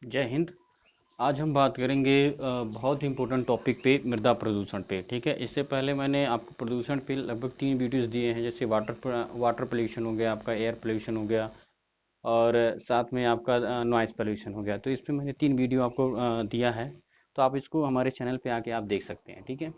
जय हिंद। आज हम बात करेंगे बहुत ही इम्पोर्टेंट टॉपिक पे, मृदा प्रदूषण पे। ठीक है, इससे पहले मैंने आपको प्रदूषण पे लगभग 3 वीडियोस दिए हैं, जैसे वाटर पोल्यूशन हो गया, आपका एयर पोल्यूशन हो गया, और साथ में आपका नॉइज़ पोल्यूशन हो गया। तो इस पे मैंने 3 वीडियो आपको दिया है, तो आप इसको हमारे चैनल पे आके आप देख सकते हैं। ठीक है,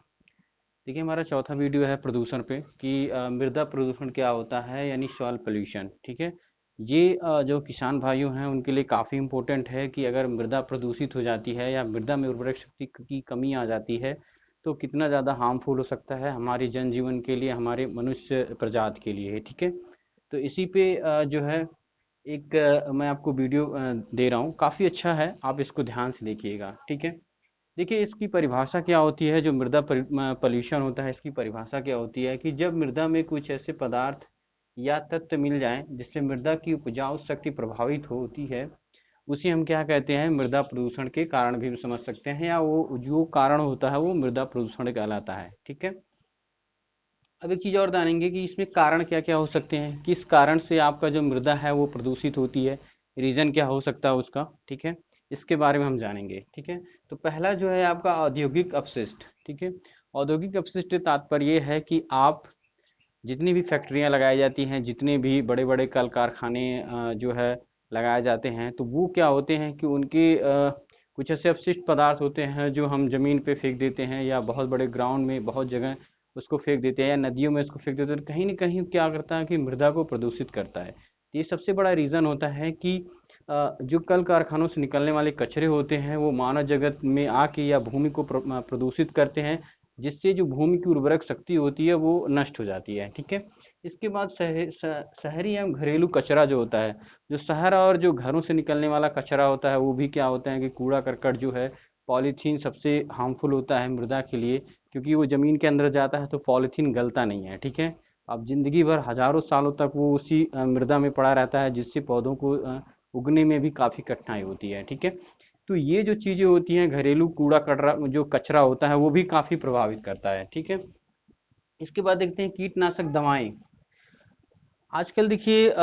देखिए हमारा चौथा वीडियो है प्रदूषण पे कि मृदा प्रदूषण क्या होता है, यानी सॉइल पोल्यूशन। ठीक है, ये जो किसान भाइयों हैं उनके लिए काफ़ी इम्पोर्टेंट है कि अगर मृदा प्रदूषित हो जाती है या मृदा में उर्वरक शक्ति की कमी आ जाती है तो कितना ज़्यादा हार्मफुल हो सकता है हमारी जनजीवन के लिए, हमारे मनुष्य प्रजाति के लिए। ठीक है, तो इसी पे जो है एक मैं आपको वीडियो दे रहा हूँ, काफ़ी अच्छा है, आप इसको ध्यान से देखिएगा। ठीक है, देखिए इसकी परिभाषा क्या होती है, जो मृदा पॉल्यूशन होता है, इसकी परिभाषा क्या होती है कि जब मृदा में कुछ ऐसे पदार्थ या तत्व मिल जाएं जिससे मृदा की उपजाऊ शक्ति प्रभावित होती है, उसे हम क्या कहते हैं, मृदा प्रदूषण के कारण भी समझ सकते हैं, या वो जो कारण होता है वो मृदा प्रदूषण कहलाता है। ठीक है, अब एक चीज़ और जानेंगे कि इसमें कारण क्या क्या हो सकते हैं, किस कारण से आपका जो मृदा है वो प्रदूषित होती है, रीज़न क्या हो सकता है उसका। ठीक है, इसके बारे में हम जानेंगे। ठीक है, तो पहला जो है आपका औद्योगिक अपशिष्ट। ठीक है, औद्योगिक अपशिष्ट तात्पर्य ये है कि आप जितनी भी फैक्ट्रियाँ लगाई जाती हैं, जितने भी बड़े बड़े कल कारखाने जो है लगाए जाते हैं, तो वो क्या होते हैं कि उनके कुछ ऐसे अपशिष्ट पदार्थ होते हैं जो हम ज़मीन पे फेंक देते हैं, या बहुत बड़े ग्राउंड में बहुत जगह उसको फेंक देते हैं, या नदियों में उसको फेंक देते हैं। तो कहीं ना कहीं क्या करता है कि मृदा को प्रदूषित करता है। तो ये सबसे बड़ा रीज़न होता है कि जो कल कारखानों से निकलने वाले कचरे होते हैं वो मानव जगत में आके या भूमि को प्रदूषित करते हैं, जिससे जो भूमि की उर्वरक शक्ति होती है वो नष्ट हो जाती है। ठीक है, इसके बाद शहरी एवं घरेलू कचरा जो होता है, जो शहर और जो घरों से निकलने वाला कचरा होता है, वो भी क्या होता है कि कूड़ा करकट जो है, पॉलीथीन सबसे हार्मफुल होता है मृदा के लिए, क्योंकि वो ज़मीन के अंदर जाता है तो पॉलीथीन गलता नहीं है। ठीक है, अब ज़िंदगी भर हज़ारों सालों तक वो उसी मृदा में पड़ा रहता है, जिससे पौधों को उगने में भी काफ़ी कठिनाई होती है। ठीक है, तो ये जो चीज़ें होती हैं, घरेलू कूड़ा कचरा जो कचरा होता है वो भी काफ़ी प्रभावित करता है। ठीक है, इसके बाद देखते हैं कीटनाशक दवाएं। आजकल देखिए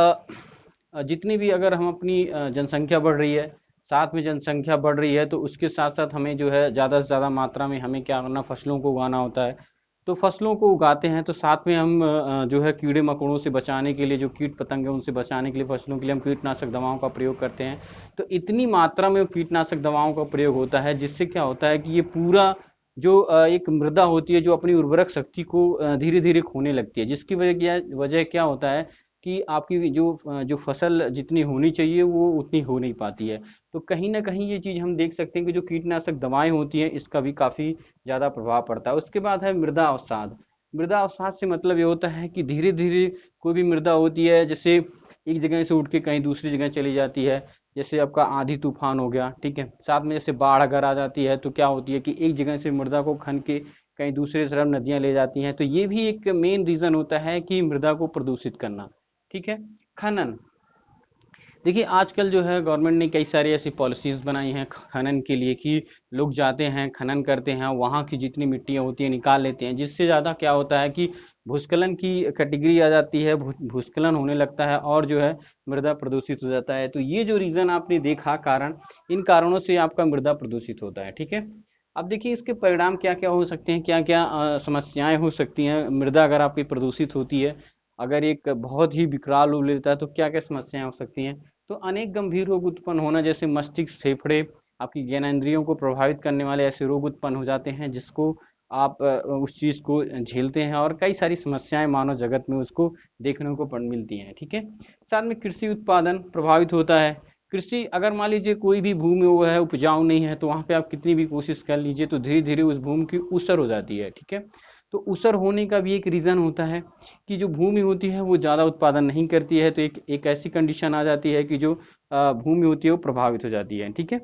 जितनी भी, अगर हम अपनी जनसंख्या बढ़ रही है, साथ में जनसंख्या बढ़ रही है, तो उसके साथ साथ हमें जो है ज़्यादा से ज़्यादा मात्रा में हमें क्या करना, फसलों को उगाना होता है। तो फसलों को उगाते हैं तो साथ में हम जो है कीड़े मकोड़ों से बचाने के लिए, जो कीट पतंग है उनसे बचाने के लिए, फसलों के लिए हम कीटनाशक दवाओं का प्रयोग करते हैं। तो इतनी मात्रा में कीटनाशक दवाओं का प्रयोग होता है, जिससे क्या होता है कि ये पूरा जो एक मृदा होती है, जो अपनी उर्वरक शक्ति को धीरे धीरे खोने लगती है, जिसकी वजह क्या होता है कि आपकी जो फसल जितनी होनी चाहिए वो उतनी हो नहीं पाती है। तो कहीं न कहीं ये चीज़ हम देख सकते हैं कि जो कीटनाशक दवाएँ होती हैं, इसका भी काफ़ी ज़्यादा प्रभाव पड़ता है। उसके बाद है मृदा अवसाद। मृदा अवसाद से मतलब ये होता है कि धीरे-धीरे कोई भी मृदा होती है, जैसे एक जगह से उठ के कहीं दूसरी जगह चली जाती है। जैसे आपका आंधी तूफान हो गया, ठीक है? साथ में जैसे बाढ़ अगर आ जाती है तो क्या होती है कि एक जगह से मृदा को खन के कहीं दूसरी तरफ नदियाँ ले जाती हैं। तो ये भी एक मेन रीज़न होता है कि मृदा को प्रदूषित करना। ठीक है? खनन, देखिए आजकल जो है गवर्नमेंट ने कई सारी ऐसी पॉलिसीज़ बनाई हैं खनन के लिए कि लोग जाते हैं, खनन करते हैं, वहाँ की जितनी मिट्टियाँ होती हैं निकाल लेते हैं, जिससे ज़्यादा क्या होता है कि भूस्खलन की कैटेगरी आ जाती है, भूस्खलन होने लगता है और जो है मृदा प्रदूषित हो जाता है। तो ये जो रीज़न आपने देखा कारण, इन कारणों से आपका मृदा प्रदूषित होता है। ठीक है, अब देखिए इसके परिणाम क्या क्या हो सकते हैं, क्या क्या समस्याएं हो सकती हैं। मृदा अगर आपकी प्रदूषित होती है, अगर एक बहुत ही विकराल रूप लेता है, तो क्या क्या समस्याएं हो सकती हैं। तो अनेक गंभीर रोग उत्पन्न होना, जैसे मस्तिष्क, फेफड़े, आपकी ज्ञानेंद्रियों को प्रभावित करने वाले ऐसे रोग उत्पन्न हो जाते हैं, जिसको आप उस चीज़ को झेलते हैं, और कई सारी समस्याएं मानव जगत में उसको देखने को मिलती हैं। ठीक है, साथ में कृषि उत्पादन प्रभावित होता है। कृषि, अगर मान लीजिए कोई भी भूमि वो है उपजाऊ नहीं है, तो वहाँ पे आप कितनी भी कोशिश कर लीजिए तो धीरे धीरे उस भूमि की ऊसर हो जाती है। ठीक है, तो ऊसर होने का भी एक रीज़न होता है कि जो भूमि होती है वो ज़्यादा उत्पादन नहीं करती है, तो एक एक ऐसी कंडीशन आ जाती है कि जो भूमि होती है वो प्रभावित हो जाती है। ठीक है,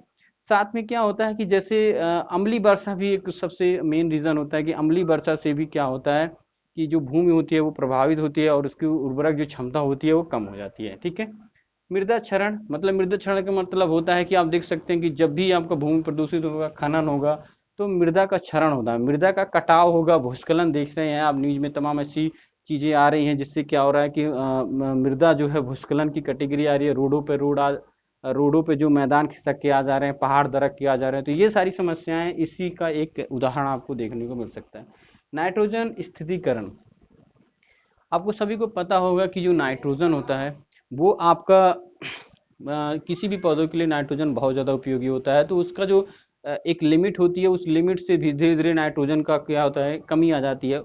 साथ में क्या होता है कि जैसे अम्लीय वर्षा भी एक सबसे मेन रीज़न होता है कि अम्लीय वर्षा से भी क्या होता है कि जो भूमि होती है वो प्रभावित होती है, और उसकी उर्वरक जो क्षमता होती है वो कम हो जाती है। ठीक है, मृदा क्षरण, मतलब मृदा क्षरण का मतलब होता है कि आप देख सकते हैं कि जब भी आपका भूमि प्रदूषित होगा, खनन होगा, तो मृदा का क्षरण होता है, मृदा का कटाव होगा, भूस्खलन देख रहे हैं आप न्यूज में, तमाम ऐसी चीजें आ रही हैं जिससे क्या हो रहा है कि मृदा जो है भूस्खलन की कैटेगरी आ रही है, रोडों पे रोड रोडों पे जो मैदान खिसक के आ जा रहे हैं, पहाड़ दरक के आ जा रहे हैं, तो ये सारी समस्याएं इसी का एक उदाहरण आपको देखने को मिल सकता है। नाइट्रोजन स्थिरीकरण, आपको सभी को पता होगा कि जो नाइट्रोजन होता है वो आपका किसी भी पौधों के लिए नाइट्रोजन बहुत ज़्यादा उपयोगी होता है, तो उसका जो एक लिमिट होती है, उस लिमिट से धीरे धीरे नाइट्रोजन का क्या होता है, कमी आ जाती है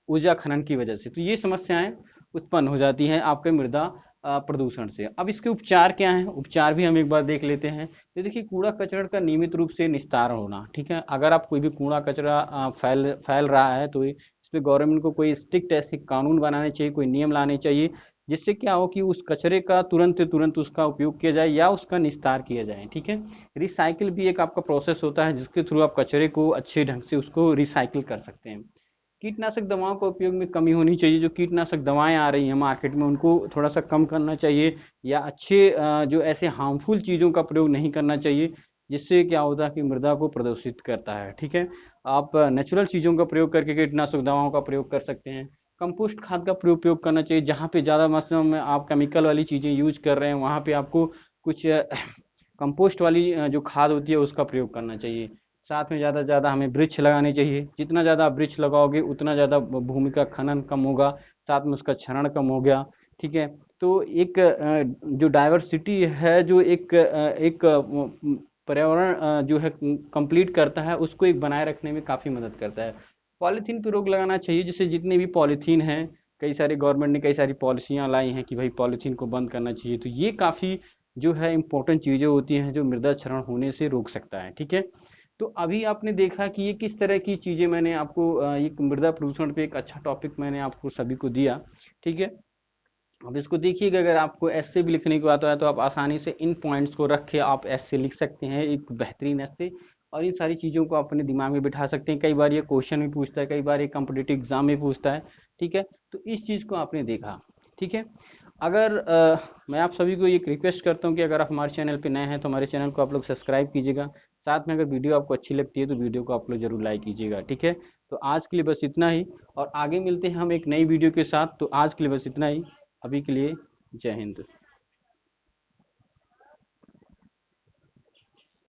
ऊर्जा खनन की वजह से। तो ये समस्याएं उत्पन्न हो जाती हैं आपके मृदा प्रदूषण से। अब इसके उपचार क्या हैं, उपचार भी हम एक बार देख लेते हैं। तो देखिए, कूड़ा कचरा का नियमित रूप से निस्तारण होना, ठीक है। अगर आप कोई भी कूड़ा कचरा फैल फैल रहा है तो इसमें गवर्नमेंट को कोई स्ट्रिक्ट ऐसे कानून बनाने चाहिए, कोई नियम लाने चाहिए, जिससे क्या हो कि उस कचरे का तुरंत तुरंत उसका उपयोग किया जाए या उसका निस्तार किया जाए, ठीक है। रिसाइकिल भी एक आपका प्रोसेस होता है जिसके थ्रू आप कचरे को अच्छे ढंग से उसको रिसाइकिल कर सकते हैं। कीटनाशक दवाओं का उपयोग में कमी होनी चाहिए, जो कीटनाशक दवाएं आ रही हैं मार्केट में उनको थोड़ा सा कम करना चाहिए, या अच्छे जो ऐसे हार्मफुल चीज़ों का प्रयोग नहीं करना चाहिए जिससे क्या होता है कि मृदा को प्रदूषित करता है, ठीक है। आप नेचुरल चीज़ों का प्रयोग करके कीटनाशक दवाओं का प्रयोग कर सकते हैं। कंपोस्ट खाद का उपयोग करना चाहिए, जहाँ पे ज़्यादा मात्रा में आप केमिकल वाली चीज़ें यूज कर रहे हैं वहाँ पे आपको कुछ कंपोस्ट वाली जो खाद होती है उसका प्रयोग करना चाहिए। साथ में ज़्यादा से ज़्यादा हमें वृक्ष लगाने चाहिए, जितना ज़्यादा आप वृक्ष लगाओगे उतना ज़्यादा भूमि का खनन कम होगा, साथ में उसका क्षरण कम हो गया, ठीक है। तो एक जो डाइवर्सिटी है, जो एक पर्यावरण जो है कंप्लीट करता है, उसको एक बनाए रखने में काफ़ी मदद करता है। पॉलीथीन पे रोक लगाना चाहिए, जैसे जितने भी पॉलीथीन हैं, कई सारे गवर्नमेंट ने कई सारी पॉलिसियाँ लाई हैं कि भाई पॉलीथीन को बंद करना चाहिए, तो ये काफ़ी जो है इम्पोर्टेंट चीज़ें होती हैं जो मृदा क्षरण होने से रोक सकता है, ठीक है। तो अभी आपने देखा कि ये किस तरह की चीज़ें मैंने आपको एक मृदा प्रदूषण पे एक अच्छा टॉपिक मैंने आपको सभी को दिया, ठीक है। अब इसको देखिएगा, अगर आपको ऐसे भी लिखने को आता है तो आप आसानी से इन पॉइंट्स को रख के आप ऐसे लिख सकते हैं, एक बेहतरीन ऐसे, और इन सारी चीज़ों को अपने दिमाग में बिठा सकते हैं। कई बार ये क्वेश्चन भी पूछता है, कई बार ये कॉम्पिटिटिव एग्जाम में पूछता है, ठीक है। तो इस चीज़ को आपने देखा, ठीक है। अगर मैं आप सभी को एक रिक्वेस्ट करता हूँ कि अगर आप हमारे चैनल पे नए हैं तो हमारे चैनल को आप लोग सब्सक्राइब कीजिएगा। साथ में अगर वीडियो आपको अच्छी लगती है तो वीडियो को आप लोग जरूर लाइक कीजिएगा, ठीक है। तो आज के लिए बस इतना ही, और आगे मिलते हैं हम एक नई वीडियो के साथ। तो आज के लिए बस इतना ही, अभी के लिए जय हिंद।